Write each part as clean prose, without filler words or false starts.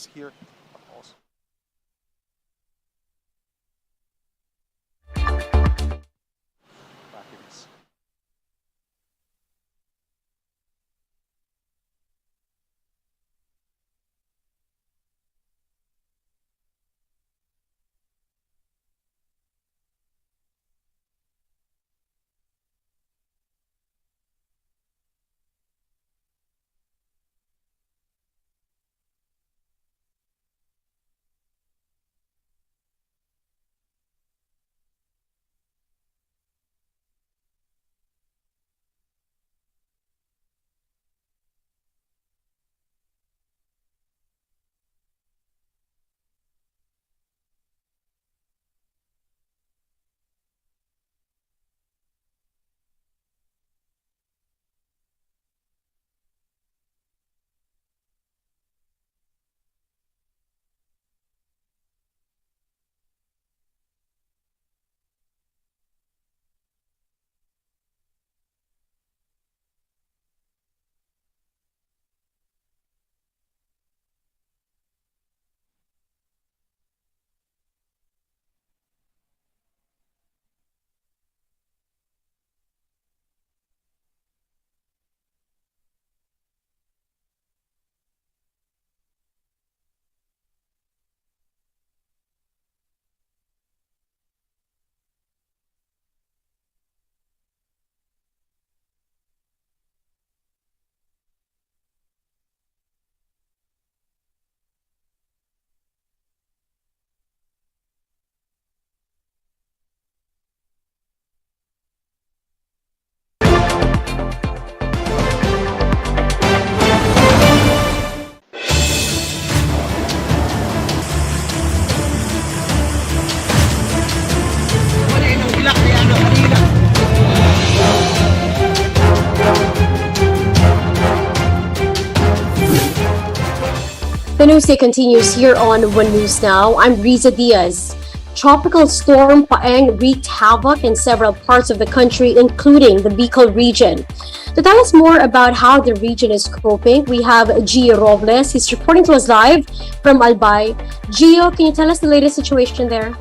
activities here also. Activities. The news day continues here on One News Now. I'm Riza Diaz. Tropical storm Paeng wreaked havoc in several parts of the country, including the Bicol region. To tell us more about how the region is coping, we have Gio Robles. He's reporting to us live from Albay. Gio, can you tell us the latest situation there?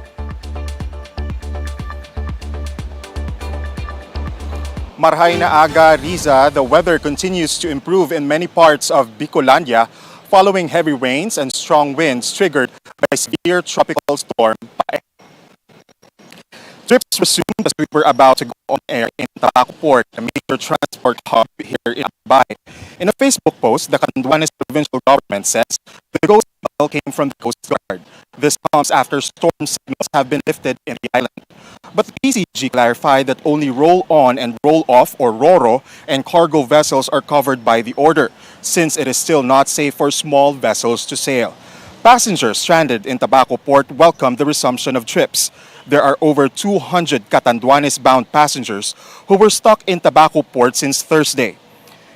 Marhay na aga, Riza, the weather continues to improve in many parts of Bicolandia following heavy rains and strong winds triggered by severe tropical storm Paeng. Trips resumed as we were about to go on air in Tabaco Port, a major transport hub here in Albay. In a Facebook post, the Catanduanes provincial government says the ghost signal came from the Coast Guard. This comes after storm signals have been lifted in the island. But the PCG clarified that only roll-on and roll-off or RORO and cargo vessels are covered by the order, since it is still not safe for small vessels to sail. Passengers stranded in Tabaco Port welcome the resumption of trips. There are over 200 Catanduanes-bound passengers who were stuck in Tabaco Port since Thursday.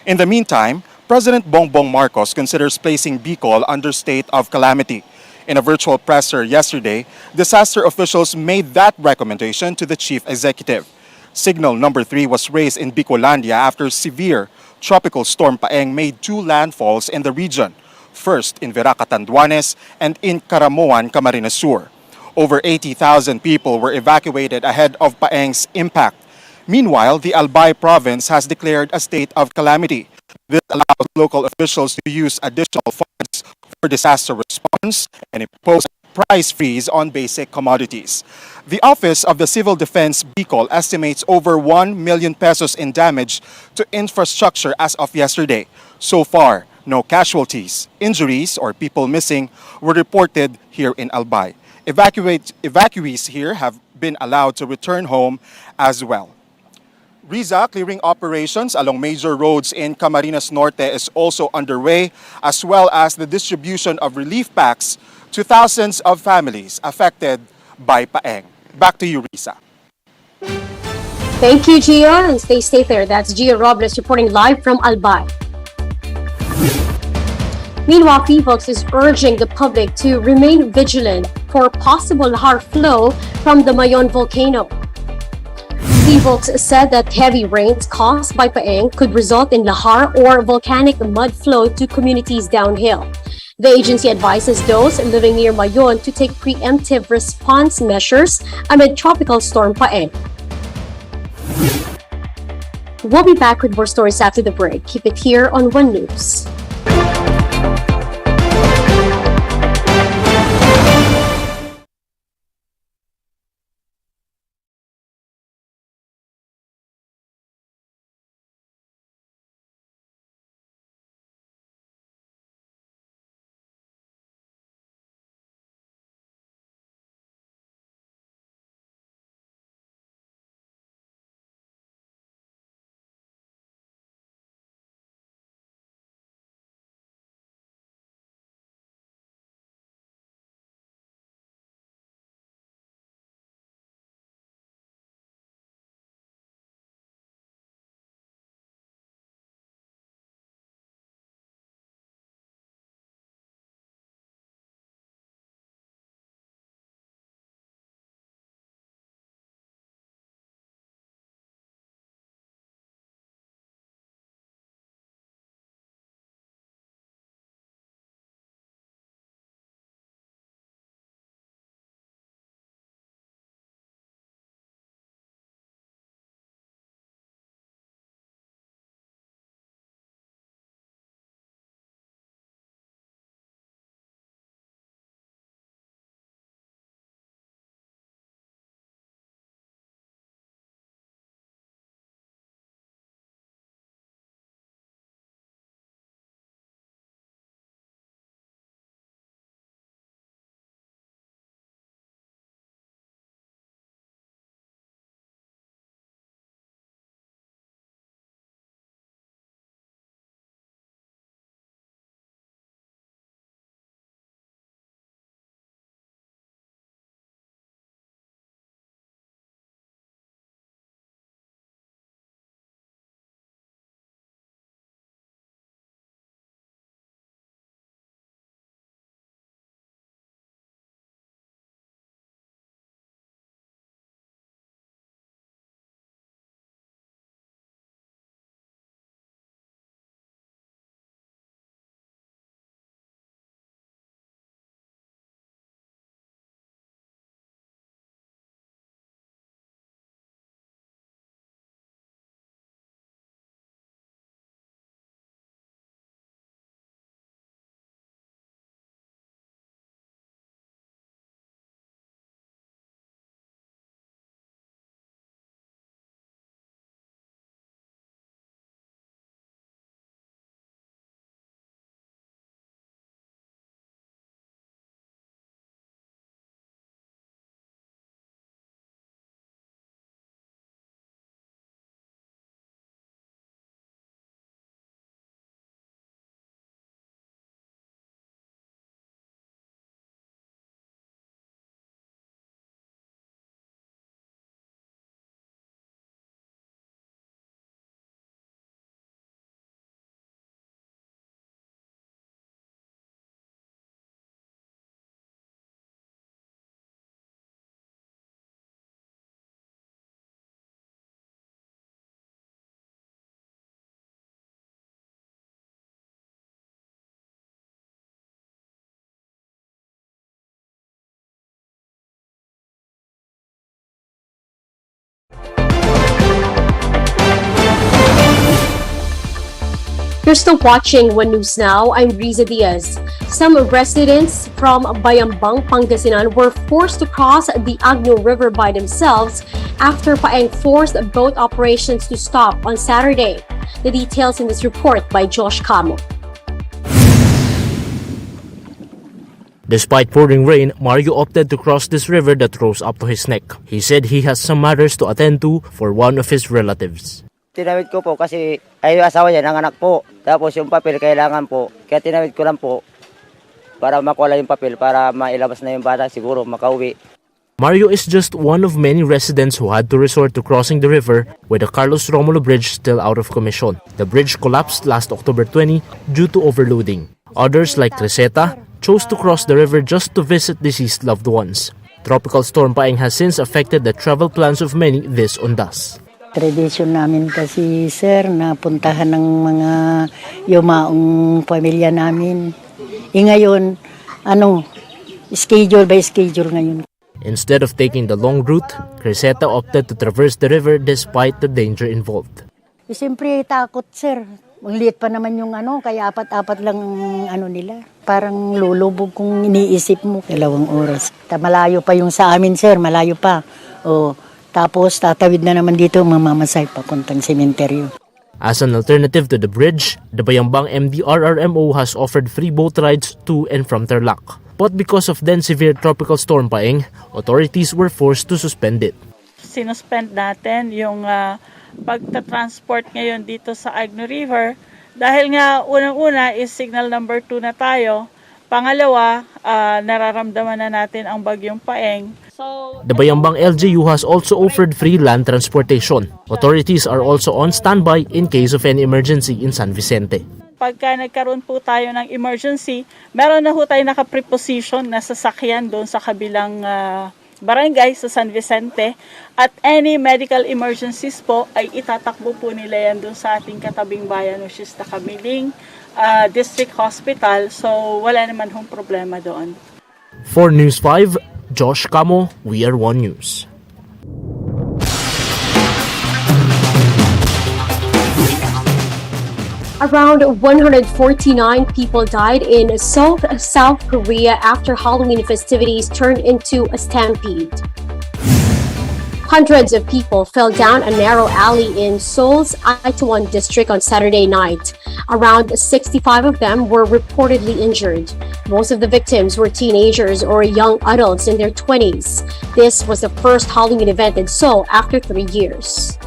In the meantime, President Bongbong Marcos considers placing Bicol under state of calamity. In a virtual presser yesterday, disaster officials made that recommendation to the chief executive. Signal number 3 was raised in Bicolandia after severe tropical storm Paeng made 2 landfalls in the region, first in Vera Catanduanes and in Caramoan, Camarines Sur. Over 80,000 people were evacuated ahead of Paeng's impact. Meanwhile, the Albay province has declared a state of calamity. This allows local officials to use additional funds for disaster response and impose a price freeze on basic commodities. The Office of the Civil Defense Bicol estimates over 1 million pesos in damage to infrastructure as of yesterday. So far, no casualties, injuries, or people missing were reported here in Albay. Evacuees here have been allowed to return home as well. Riza, clearing operations along major roads in Camarines Norte is also underway, as well as the distribution of relief packs to thousands of families affected by Paeng. Back to you, Riza. Thank you, Gio, and stay safe there. That's Gio Robles reporting live from Albay. Meanwhile, PHOX is urging the public to remain vigilant for possible lahar flow from the Mayon volcano. Seafolks said that heavy rains caused by Paeng could result in lahar or volcanic mud flow to communities downhill. The agency advises those living near Mayon to take preemptive response measures amid Tropical Storm Paeng. We'll be back with more stories after the break. Keep it here on One News. You're still watching One News Now. I'm Riza Diaz. Some residents from Bayambang, Pangasinan were forced to cross the Agno River by themselves after Paeng forced boat operations to stop on Saturday. The details in this report by Josh Camo. Despite pouring rain, Mario opted to cross this river that rose up to his neck. He said he has some matters to attend to for one of his relatives. Tinawid ko po kasi ay yung asawa niya, nanganak po. Tapos yung papel kailangan po. Kaya tinawid ko lang po para makuha yung papel para mailabas na yung bata, siguro makauwi. Mario is just one of many residents who had to resort to crossing the river with the Carlos Romulo Bridge still out of commission. The bridge collapsed last October 20 due to overloading. Others like Treseta chose to cross the river just to visit deceased loved ones. Tropical Storm Paeng has since affected the travel plans of many this Ondas. Tradisyon namin kasi, sir, na puntahan ng mga yumaong pamilya namin. Ngayon, schedule by schedule ngayon. Instead of taking the long route, Criseta opted to traverse the river despite the danger involved. Siyempre, takot, sir. Ang liit pa naman yung kaya apat-apat lang ang nila. Parang lulubog kung iniisip mo. 2 oras. Malayo pa yung sa amin, sir. Malayo pa. Tapos tatawid na naman dito, mamamasay papuntang sementeryo. As an alternative to the bridge, the Bayambang MDRRMO has offered free boat rides to and from Tarlac. But because of then severe tropical storm Paeng, authorities were forced to suspend it. Sinuspend natin yung pagta-transport ngayon dito sa Agno River dahil nga unang-una is signal number 2 na tayo. Pangalawa, nararamdaman na natin ang bagyong Paeng. The Bayambang LGU has also offered free land transportation. Authorities are also on standby in case of any emergency in San Vicente. Pagka nagkaroon po tayo ng emergency, meron na po tayo naka-preposition na sasakyan doon sa kabilang barangay sa San Vicente. At any medical emergencies po ay itatakbo po nila yan doon sa ating katabing bayan, which is the Kamiling District Hospital. So wala naman hong problema doon. For News 5, Josh Camo, We Are One News. Around 149 people died in South Korea after Halloween festivities turned into a stampede. Hundreds of people fell down a narrow alley in Seoul's Itaewon district on Saturday night. Around 65 of them were reportedly injured. Most of the victims were teenagers or young adults in their 20s. This was the first Halloween event in Seoul after 3 years.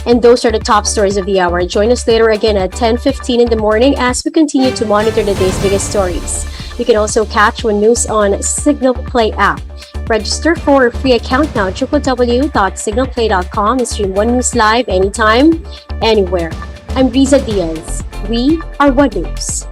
And those are the top stories of the hour. Join us later again at 10:15 in the morning as we continue to monitor the day's biggest stories. You can also catch One News on Signal Play app. Register for a free account now, www.signalplay.com, and stream One News live anytime, anywhere. I'm Riza Diaz. We are One News.